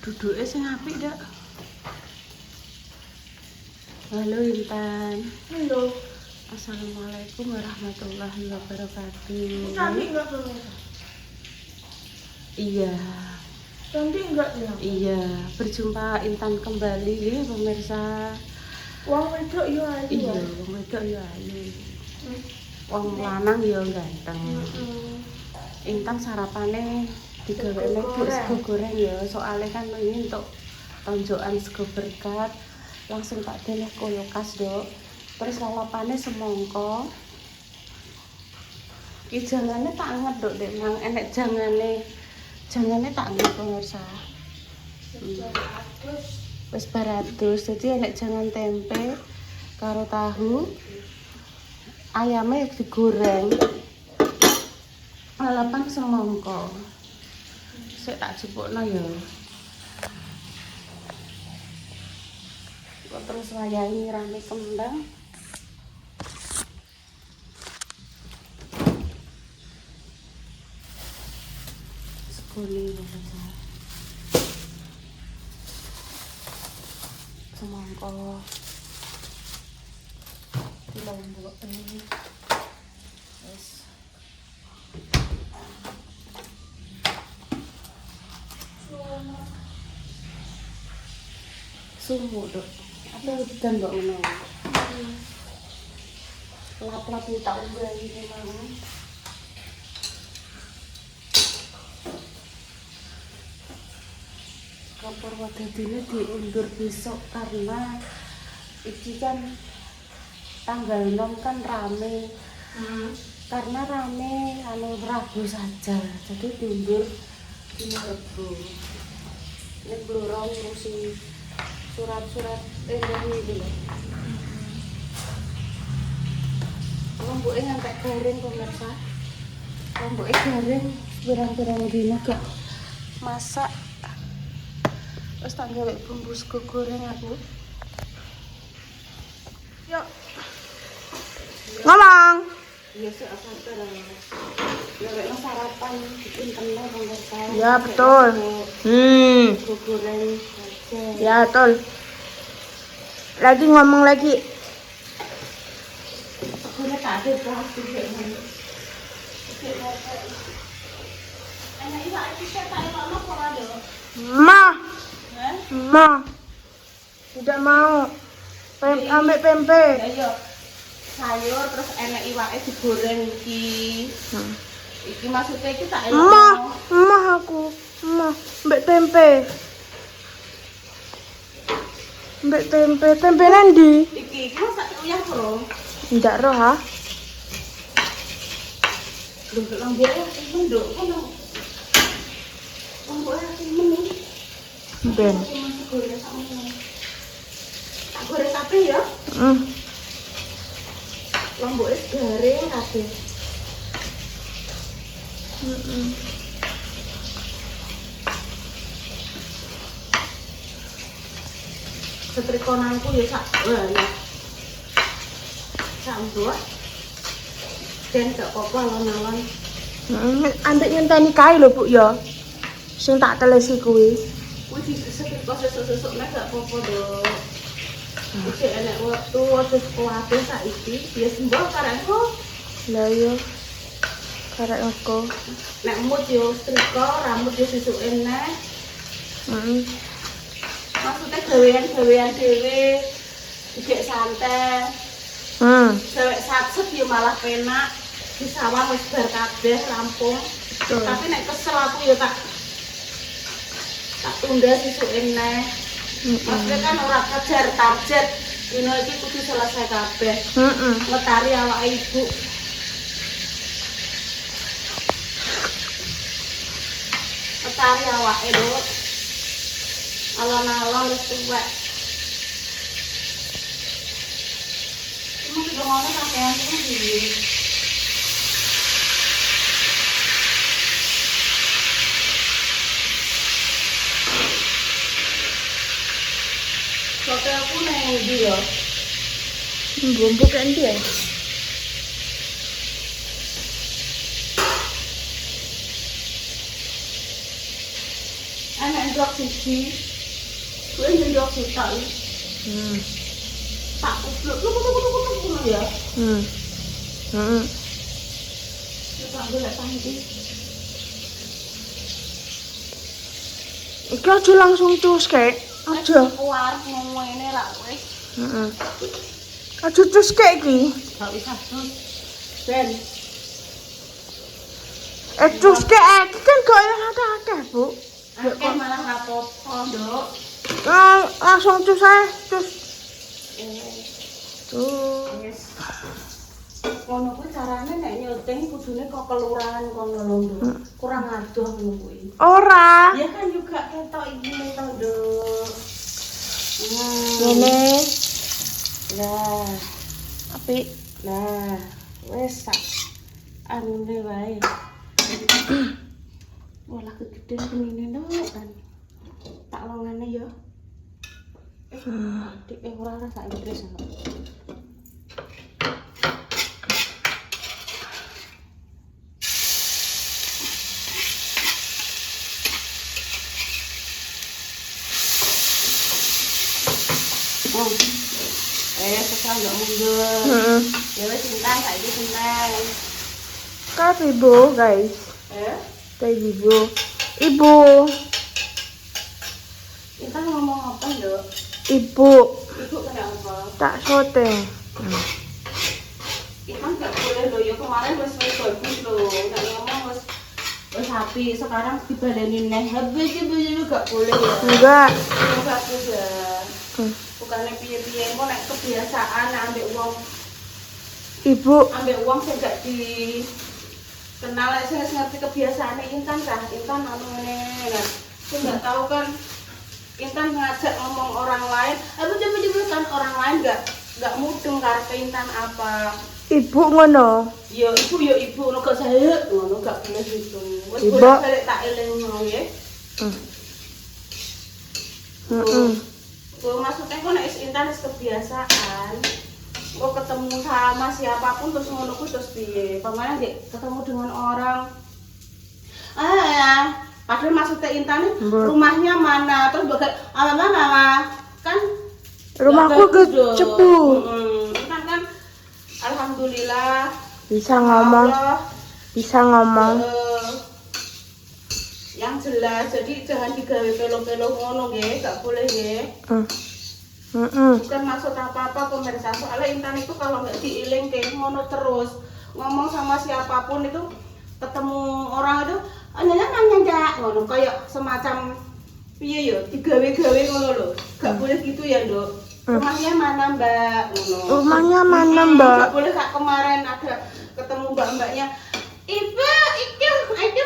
Duduke sing apik, Dak. Halo Intan. Halo. Assalamualaikum warahmatullahi wabarakatuh. Cantik enggak pemirsa? Iya. Cantik enggak ya? Iya, berjumpa Intan kembali ya pemirsa. Wong wedok yo ayu. Iya, wong wedok ya ayu. Wong lanang ya ganteng. Intan sarapane digawekne sego goreng ya. Soalnya kan ini untuk tonjokan sego berkat. Langsung tak deleh kulkas, Dok. Terus lalapane semongko. Iki jangane tak anget, Dok, Dek. Mang enek jangane tak anget pemirsa. Wis baratus. Jadi enek jangan tempe karo tahu. Ayamnya digoreng. Lalapan semongko. Sik tak jupukno ya. Kok terus wayahe nyirami kembang. Sekuli pemirsa. Semangka di lombok ini wis sumuk, Dok. Apa udan mbok ngono? Lap-lap tak ubah iki mau. Kompor wadadine diundur besok karena iki kan tanggal 6 kan rame. Karena rame Rabu saja. Jadi diundur dina Rebo. Ini bluro ngurusi surat-surat ini lho. Lomboke ngantek garing pemirsa. Lomboke garing pirang-pirang dina gak masak. Terus tak gawe bumbu sego goreng aku. Yuk. Ngomong. Iya sih asal terang. Gawe sarapan bikin kenal pemirsa. Ya betul. Sego goreng aja. Ya betul. Lagi ngomong lagi. Segone tak ada plastik ngene. Ana iwak iki tak elokno ora, Dok? Ma, tidak mau. Ambil pempe. Ayo sayur terus enek iwake digoreng iki. Iki maksudnya iki tak elokno. Ma, ambil tempe. Ambil tempe. Tempe nanti. Iki masak uyah, Bro. Tidak roh ha. Lho lomboke menduk kono. Lomboke menduk. Ben. Tak goreng kabeh ya. Lomboke garing kabeh. Setrikonanku ya sak banyak. Sak ndok. Dan gak apa-apa alon-alon. Ambek ngenteni kae lho, Bu ya. Sing tak telesi kuwi. Kuwi disetrika sesuk-sesuk nek gak apa-apa, Dok. Iki enek wektu wis kuwate saiki, ya sembah karengku. Lah iya. Karek aku. Nek mood yo setrika, rambut yo sesuke neh. Maksudnya gawean-gawean dhewe dikek santai. Dewek satset yo malah penak. Di sawah wis bar kabeh rampung. Tapi nek kesel aku yo tak tunda sesuke neh. Maksudnya kan ora kejar target. Dino iki kudu selesai kabeh. Ngetari awak ibu. Ngetari awake, Dok. Alon-alon wis tuwek. Mesti ngono kakean iki. Sote aku nang ndi ya? Bumbu kan dia. Anak sendok siji. Kuwi sendok sitok. Tak ubluk ya. Tak golek panci. Iki aja langsung cus kayak. Aja. Kuar ngene ra wis. Aja cus kayak iki. Gak bisa terus. Ben. Cus kayak iki kan gak yang akeh, Bu. Akeh malah rapopo, Nduk. Langsung cus ae, cus. Yes. Ngono kuwi carane nek nyuting kudune kok kelurahan kono lho, Nduk. Kurang adoh ngono kuwi. Ora. Ya kan juga ketok iki to, Nduk. Ngene. Lah, apik. Lah, wis sak anune wae. Walah kegedean kenine Nduk kan. Tak longane ya. Dik ora sak Inggris. Sesal nggak mundur. Ya wes cinta saiki cinta. Kak Ibu, guys. Kak Ibu. Ibu. Kita ngomong apa, Nduk? Ibu. Ibu kenapa? Tak syuting. Kita nggak boleh loh, ya kemarin wes bagus loh. Nggak ngomong wes api. Sekarang dibalenin neh. Habis itu nggak boleh ya. Enggak. Yang satu ya. Bukannya piye-piye, mau naik kebiasaan ambil uang. Ibu. Ambil uang saya nggak dikenal, saya ngerti kebiasaannya Intan kah? Intan ngomongnya kan? Saya nggak tahu kan. Intan ngajak ngomong orang lain, coba kan orang lain nggak mudeng karena Intan apa. Ibu ngono. Ya ibu, lo gak saya ngono gak boleh gitu. Wes Ibu. boleh tak eling mau ya. Maksudnya kok nek Intan wis kebiasaan. Kok ketemu sama siapapun terus ngono kuwi terus piye? Pamane nek ketemu dengan orang padahal maksudnya Intan nih rumahnya mana? Terus bagai mama kan Rumahku ke Cepu. Intan kan alhamdulillah Bisa ngomong. Allah, Bisa ngomong. yang jelas, jadi jangan digawe pelo-pelo ngono nggih, gak boleh nggih. Bukan maksud apa-apa pemirsa, soalnya Intan itu kalau nggak diilingke ngono terus ngomong sama siapapun itu ketemu orang itu nanya enggak ngono kayak semacam piye yo digawe-gawe ngono lho. Gak boleh gitu ya, Nduk. Rumahnya mana, Mbak? Ngono. Rumahnya mana, Mbak? Gak boleh kayak kemarin ada ketemu mbak-mbaknya. Ibu, itu mbaknya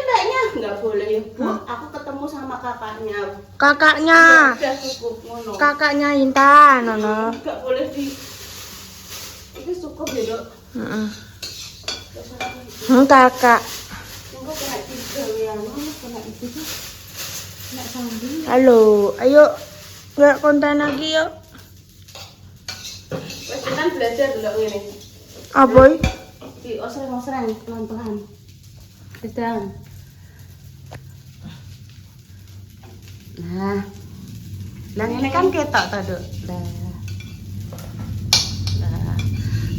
nggak boleh ya, Bu. Aku ketemu sama kakaknya. Kakaknya. Udah cukup ngono. Kakaknya Intan, ngono. Nggak boleh di. Itu cukup ya, Dok. Kakak. Enggak kena digawean, kena itu tuh. Kena sambil. Halo, ayo nggak konten lagi yuk. Wes kan belajar dulu ngene. Apa? Di osreng-osreng pelan-pelan. Sedang. Nah. Lah ini kan ketok ta, Dok. Nah.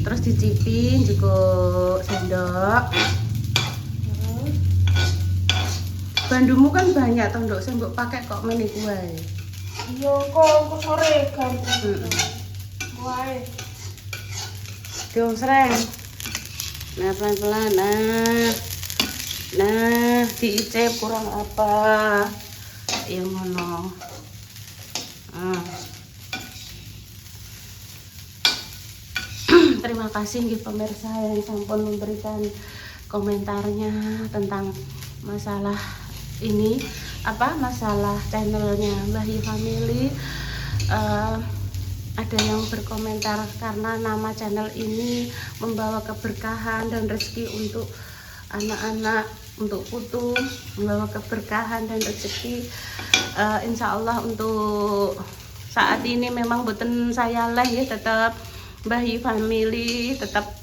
Terus dicipin juga sendok. Bandumu kan banyak toh, Nduk. Sing mbok pakai kok meneh kuwi. Iya, kok sore ganti. Wae. Diosreng. Nah, pelan-pelan. Nah, diicip kurang apa. Ya ngono. Terima kasih nggih pemirsa yang sampun memberikan komentarnya tentang masalah ini, masalah channelnya Mbah Yu Family. Ada yang berkomentar karena nama channel ini membawa keberkahan dan rezeki untuk anak-anak, untuk putu, membawa keberkahan dan rezeki. Insya Allah untuk saat ini memang boten saya lah ya, tetap Mbah Yu Family tetap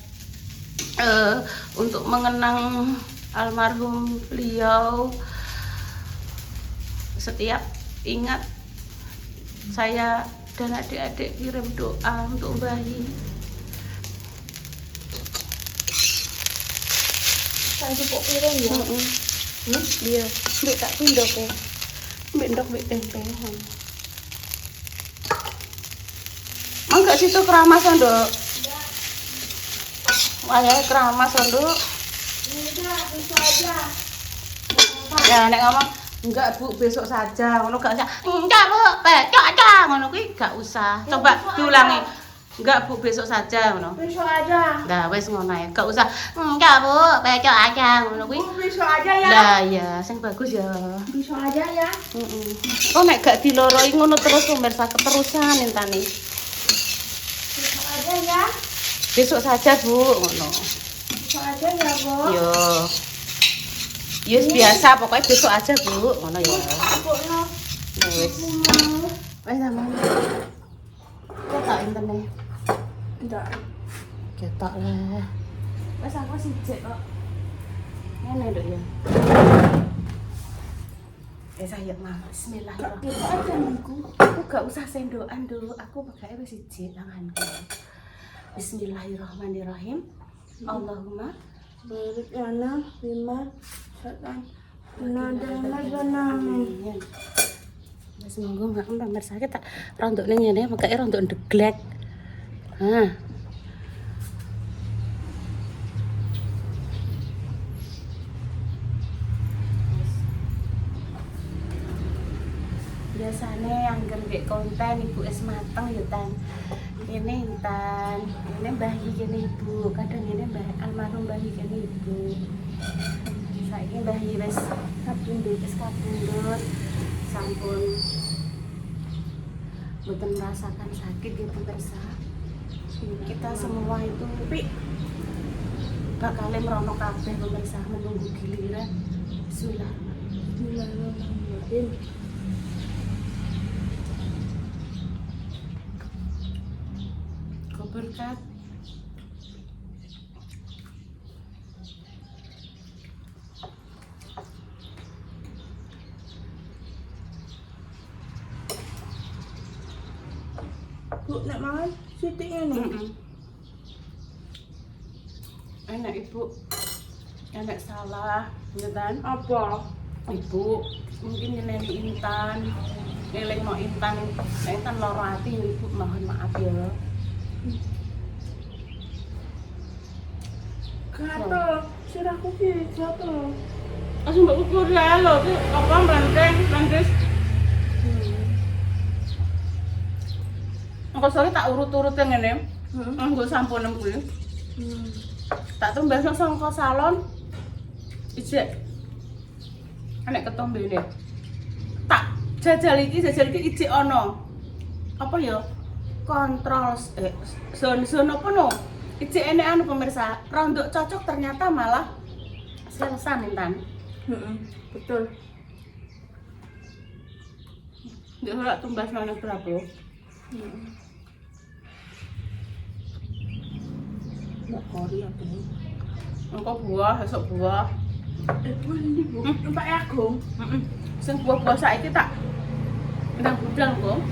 untuk mengenang almarhum beliau. Setiap ingat saya dan adik-adik kirim doa untuk bayi. Saya cukup kirim ya. Iya. Mbak tak pindok ya. Mbak ndok mbak tempe. Enggak situ keramas ndok. Wah, keramas ndok. Bisa aja. Ya nek ngomong enggak Bu, besok saja. Ngono gak usah. Enggak Bu, besok aja. Ngono kuwi gak usah. Coba diulangi. Enggak Bu, besok saja ngono. Besok aja. Nah, wis ngono ae. Gak usah. Enggak Bu, besok aja ngono kuwi. Besok aja ya. Lah ya, sing bagus ya. Besok aja ya. Oh nek gak diloroi ngono terus pemirsa keterusan entane. Besok aja ya. Besok saja Bu, ngono. Besok aja ya, Bu. Yo. Yes biasa, pokoknya besok aja Bu, ngono ya. Pokoknya Wis. Wis sama. Ketok intene. enggak. Ketok lah. Wis aku sijik kok. Ngene nduk ya. Saya Mama, bismillahirrahmanirrahim. Besok aja niku. Aku gak usah sendokan dulu, aku pegake wis siji tanganku. Bismillahirrahmanirrahim. Allahumma Barik lana bima setan. Nada. Wis monggo Mbak pemirsa tak rontok ning ngene, pegake rontok ndeglek. Hah. Biasanya yang nggak konten ibu es mateng ya tan ini intan ini bayi kene ibu kadang ini almarhum bayi kene ibu saiki bayi wis kabundut sampun mboten merasakan sakit ya pemirsa. Kita semua itu bakal merono kabeh pemirsa menunggu giliran. Bismillahirrahmanirrahim. Berkat Bu, nak makan sitik ini. enak ibu enak salah ya kan Apa? ibu mungkin nyeneni intan ngeleng no intan loro hati ibu mohon maaf ya. Gatel, sirahku ki gatel. Langsung mbak ukur ya lo tuh apa melantes. Engko sore tak urut-urut yang ini. Nggo sampunem kuwi. Tak tumbas nang sangka salon. Ijek. Anek ketombe ne. Tak jajal iki ijek ono. Apa ya? Kontrol zon apa no? Ijek enek anu pemirsa, rondok cocok ternyata malah selesai intan. Betul. Dia ora tumbas nang berapa? Mbak Kori apa ini? Engko buah, esok buah. Bu, ini Bu. Mbak Agung. Sing buah-buah saiki tak ndang budal kok.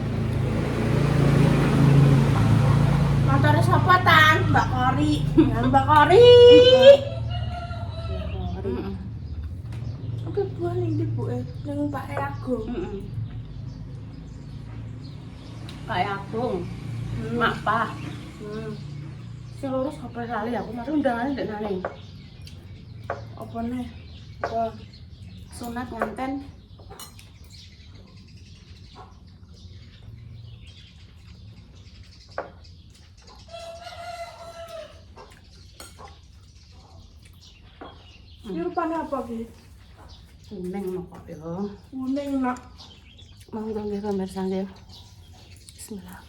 Motornya siapa tan? Mbak Kori. Mbak Kori. Oke, buah nih di Bu yang Pak Agung. Kayak Agung. Mak pa. Sing lurus apa lali aku mari undangane ndek nane. Apa nih? Apa? Sunat nganten. Ini rupanya apa Ki? Kuning kok ya. Kuning nak. Monggo nggih pemirsa nggih. Bismillah.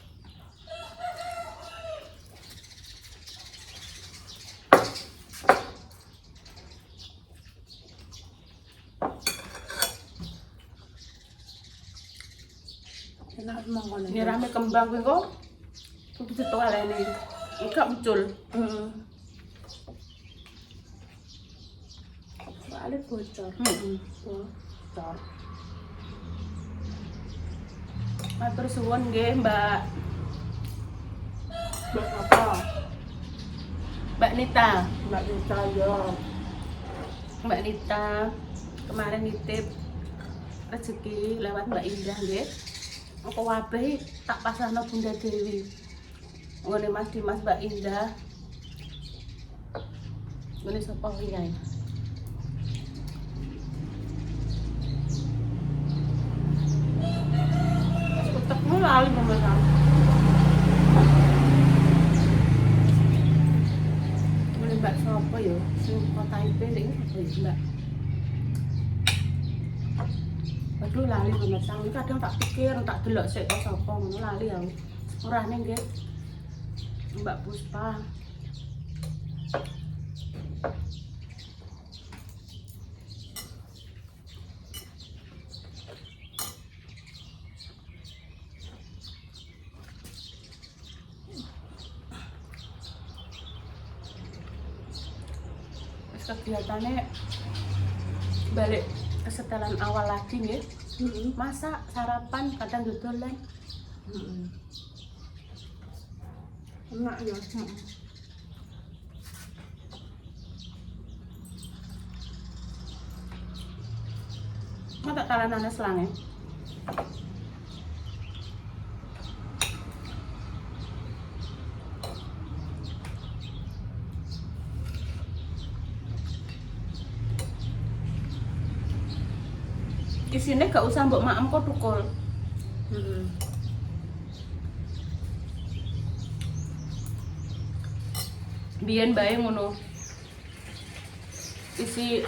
Enak mangkon. Ini rame kembang kuwi kok. Kudu ditoaleni. Enggak muncul. Soalnya bocor. Bocor. Matur suwun nggih, Mbak. Mbak apa? Mbak Nita. Mbak Nita ya. Mbak Nita kemarin nitip rezeki lewat Mbak Indah nggih. Apa wabeh tak pasrahno Bunda Dewi. Ngene Mas Dimas Mbak Indah. Ngene sapa wae. Utekmu lali pemesan. Ngene Mbak sapa ya? Sing kota IP iki sapa ya, Mbak? Aduh lali pemesan. Kadang tak pikir, tak delok sik kok sapa ngono lali aku. Sepurane nggih. Mbak Puspa. Kegiatannya balik ke setelan awal lagi nih. Masak, sarapan, kadang dodolan. Enak ya. Mau tak talanane selange. Isine gak usah mbok maem kok tukul. Biyen bae ngono. Isi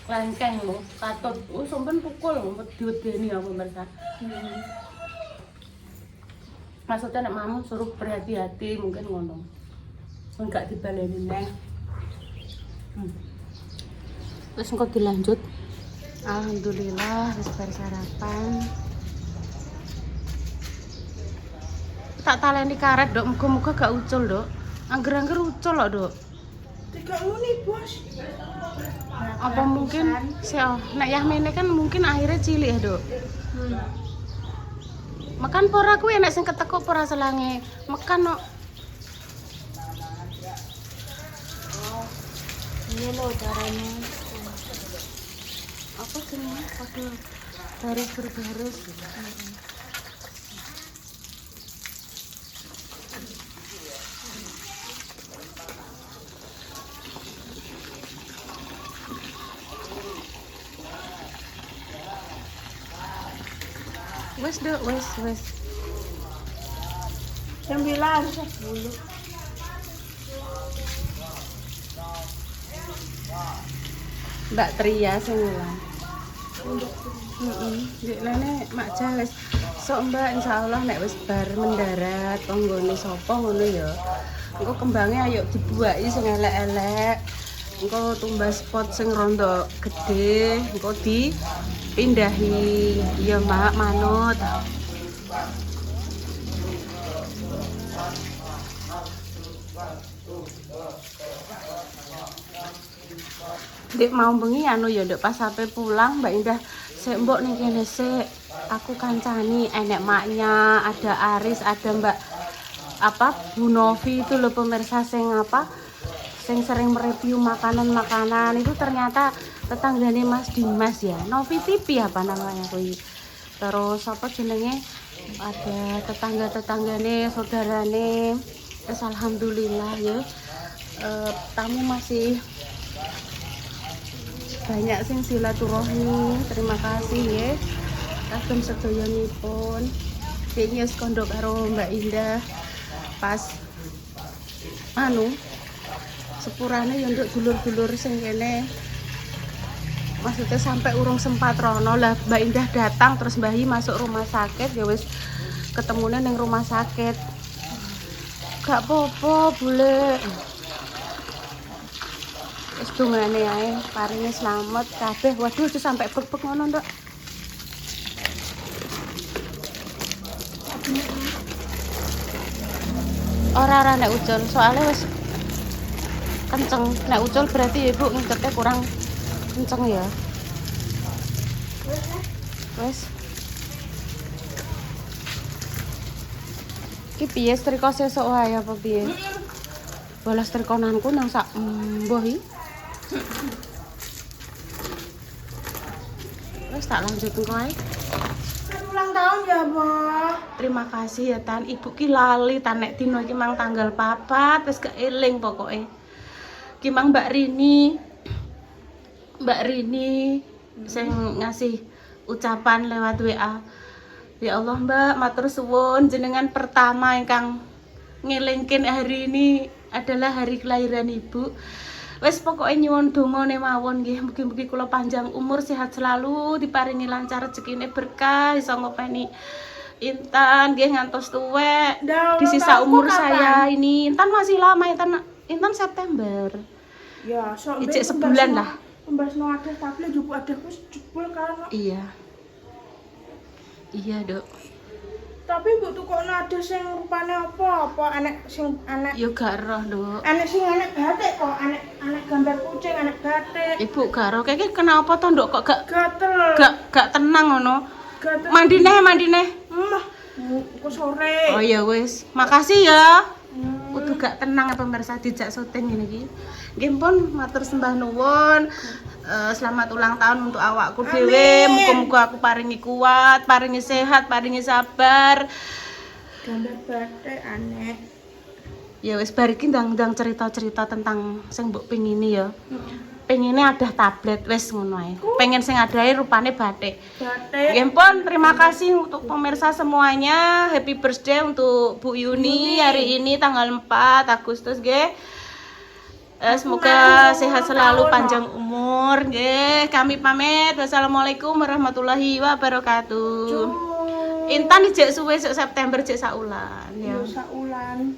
lengkeng lho, katut. Sampeyan tukul lho, diwedeni aku mersa. Maksudnya nek mamu suruh berhati-hati mungkin ngono. Enggak dibaleni neh. Terus engko dilanjut. Alhamdulillah wis bar sarapan. Tak taleni karet, Dok. Muga-muga gak ucul, Dok. Angger-angger ucul lho, Dok. Tiga muni, Bos. Apa mungkin nek Yahmene kan mungkin akhirnya cilik ya, Dok. Makan pora kuwi enek sing keteko pora selange. Mekan kok. Ini loh caranya. Apa jenenge? Padha baris berbaris. Wes, Dok, wes. 9, 10. Mbak Tria sing ulang. Dik lene mak jales. Sok Mbak insyaallah nek wis bar mendarat konggone sapa ngono ya. Engko kembange ayo dibuaki sing elek-elek. Engko tumbas spot sing rondo gede, engko dipindahi. Ya Mak manut. Dek mau bengi anu ya Dek pas sampai pulang Mbak Indah sik mbok ning kene sik aku kancani enek maknya, ada Aris, ada Mbak apa Bu Novi itu loh pemirsa sing apa sing sering mereview makanan-makanan itu ternyata tetanggane Mas Dimas ya. Novi TV apa namanya kuwi. Terus apa jenenge ada tetangga-tetanggane, saudarane. Terus alhamdulillah ya. Tamu masih banyak sing silaturahmi. Terima kasih ya kagem sedoyonipun. Dene wis kondo karo Mbak Indah pas anu sepurane ya nduk dulur-dulur sing kene. Maksudnya sampai urung sempat rono lah Mbak Indah datang terus Mbah Hi masuk rumah sakit ya wis ketemunya ning rumah sakit. Gak apa-apa boleh. Wis dungane ae paringe slamet kabeh. Waduh itu sampai bek-bek ngono, Nduk. Ora nek ucul, soalnya wis kenceng. Nek ucul berarti Ibu ngiketnya kurang kenceng ya. Wes. Ki piye setrika sesuk wae apa piye? Balas trikonanku nang sak mbah iki. Wes tak lanjut engko ae. Ulang tahun ya, Mbak. Terima kasih ya Tan. Ibu ki lali Tan nek dino iki mang tanggal 4 wis keeling pokoke. Ki mang Mbak Rini. Mbak Rini sing ngasih ucapan lewat WA. Ya Allah Mbak, matur suwun jenengan pertama ingkang ngelingkin hari ini adalah hari kelahiran Ibu. Wes pokoknya nyuwun dongane mawon nggih, mugi-mugi kula panjang umur, sehat selalu, diparingi lancar rezekine berkah, iso ngopeni Intan nggih ngantos tuwek. Di sisa umur saya ini Intan masih lama, Intan September. Ya, sok Ijek sebulan lah. Pembas no ada tablet juga ada wis jebol kan. Iya. Iya, Dok. Tapi mbok tukokno ada sing rupane apa? Apa anak sing anak Yo gak roh, Dok. anak sing anak batik kok, anak gambar kucing, anak batik. Ibu gak roh, kayaknya kenapa toh Dok kok Gatel. gak tenang ngono. Gatel. Mandi neh. Mah, kok sore. Oh ya wis, makasih ya. Udah gak tenang pemirsa dijak syuting ngene iki. Nggih pun matur sembah nuwun. Selamat ulang tahun untuk awakku dhewe. Muga-muga aku paringi kuat, paringi sehat, paringi sabar. Gambar batik aneh. Ya wis bar iki ndang cerita-cerita tentang sing mbok pengini ya. Pengennya ada tablet wis ngono ae. Pengen sing adae rupane batik. Batik. Nggih pun terima kasih untuk pemirsa semuanya. Happy birthday untuk Bu Yuni hari ini tanggal 4 Agustus nggih. Semoga sehat selalu, panjang umur nggih. Kami pamit. Wassalamualaikum warahmatullahi wabarakatuh. Intan dijek suwe September jek saulan ya. Saulan.